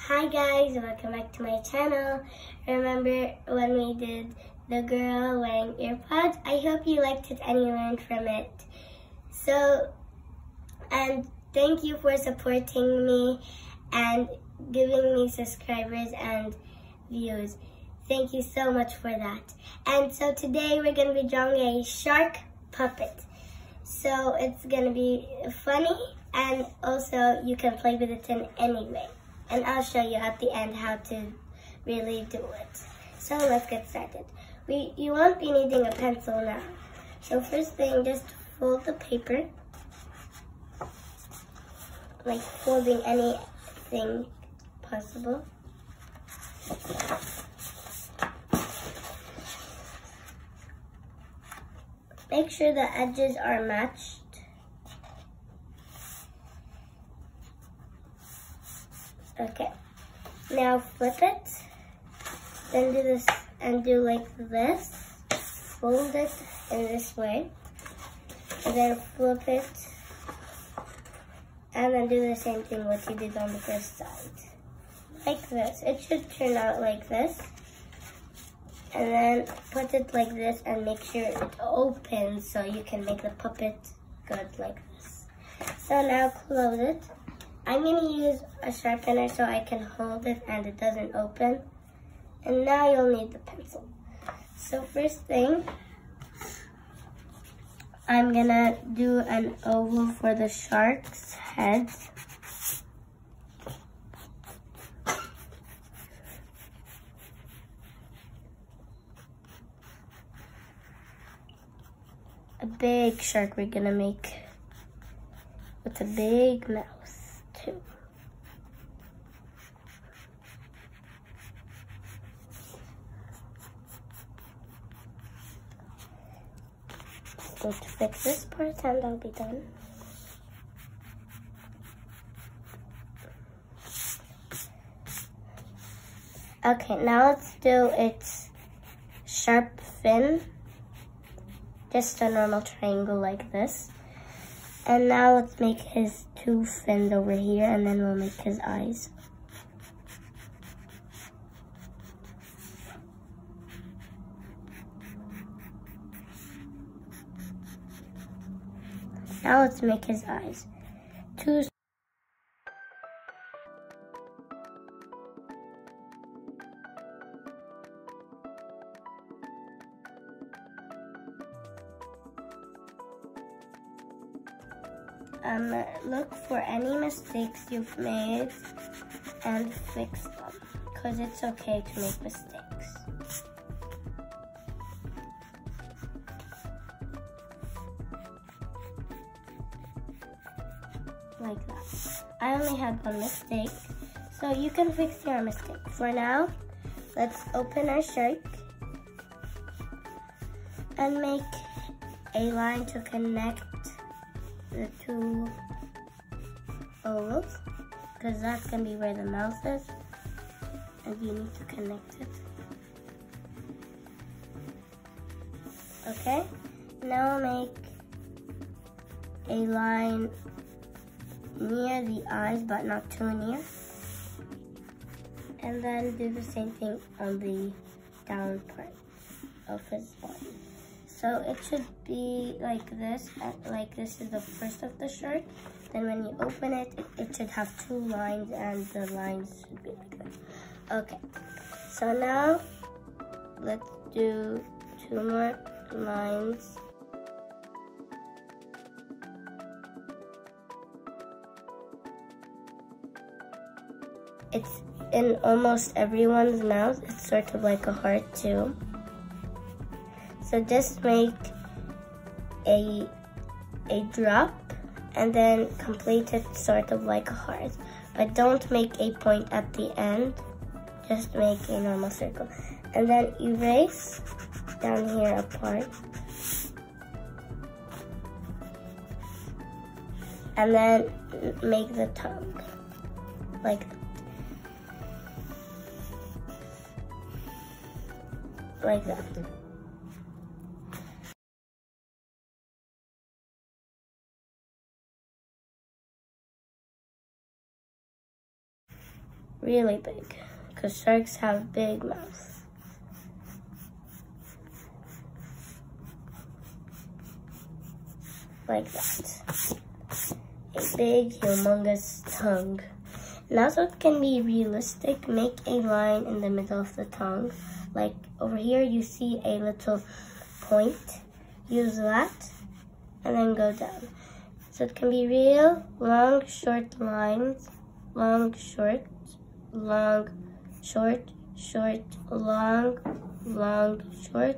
Hi guys, welcome back to my channel. Remember when we did the girl wearing earpods? I hope you liked it and you learned from it. And thank you for supporting me and giving me subscribers and views. Thank you so much for that. And so today we're going to be drawing a shark puppet. So it's going to be funny and also you can play with it in any way. And I'll show you at the end how to really do it. So let's get started. You won't be needing a pencil now. So first thing, just fold the paper. Like folding anything possible. Make sure the edges are matched. Okay, now flip it, then do this and do like this, fold it in this way, and then flip it, and then do the same thing what you did on the first side, like this. It should turn out like this, and then put it like this and make sure it opens so you can make the puppet good like this. So now close it. I'm going to use a sharpener so I can hold it and it doesn't open. And now you'll need the pencil. So first thing, I'm going to do an oval for the shark's head. A big shark we're going to make with a big mouth. Going to fix this part and I'll be done. Okay, now let's do its sharp fin. Just a normal triangle like this. And now let's make his two fins over here and then we'll make his eyes. Now let's make his eyes. Look for any mistakes you've made and fix them, because it's okay to make mistakes. Like that. I only had one mistake, so you can fix your mistake. For now, let's open our shark and make a line to connect the two ovals, because that's going to be where the mouth is, and you need to connect it. Okay, now make a line near the eyes, but not too near. And then do the same thing on the down part of his body. So it should be like this, like this is the first of the shark. Then when you open it, it should have two lines and the lines should be like this. Okay, so now let's do two more lines. It's in almost everyone's mouth. It's sort of like a heart too. So just make a drop and then complete it sort of like a heart. But don't make a point at the end. Just make a normal circle. And then erase down here a part. And then make the tongue like that. Like that. really big, because sharks have big mouths. Like that. A big, humongous tongue. Now, so it can be realistic, make a line in the middle of the tongue. Like over here, you see a little point. Use that, and then go down. So it can be real, long, short lines. Long, short, long, short, short, long, long, short,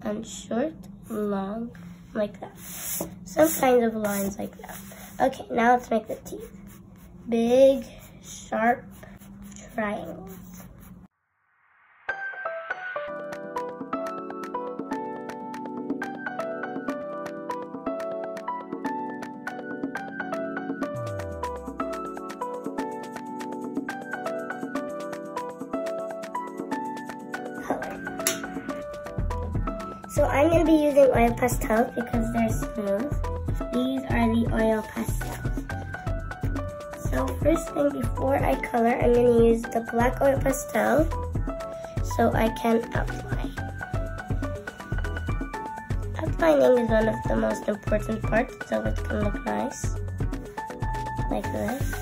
and short, long. Like that. Some kind of lines like that. Okay, now let's make the teeth. Big, sharp triangles. So I'm going to be using oil pastels because they're smooth. These are the oil pastels. So first thing, before I color, I'm going to use the black oil pastel so I can outline. Outlining is one of the most important parts so it can look nice, like this.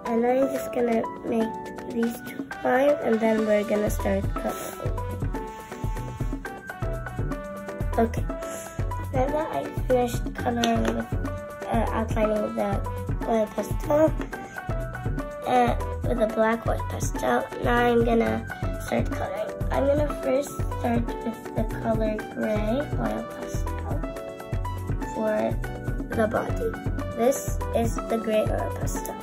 And I'm just gonna make these two lines, and then we're gonna start coloring. Okay, now that I finished coloring with outlining with the oil pastel with the black oil pastel, now I'm gonna start coloring. I'm gonna first start with the color gray oil pastel for the body. This is the gray oil pastel.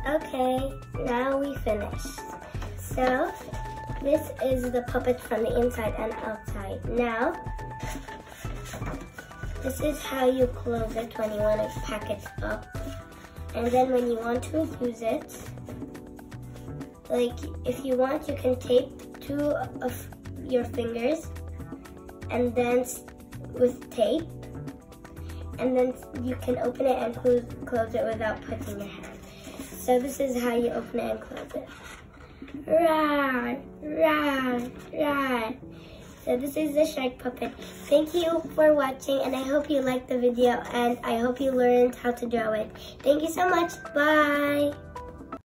Okay, now we finished. So this is the puppet from the inside and outside. Now, this is how you close it when you want to pack it up. And then when you want to use it, like if you want, you can tape 2 of your fingers and then with tape, and then you can open it and close it without putting your hand. So this is how you open it and close it. Rah, rah, rah. So this is the shark puppet. Thank you for watching, and I hope you liked the video, and I hope you learned how to draw it. Thank you so much. Bye.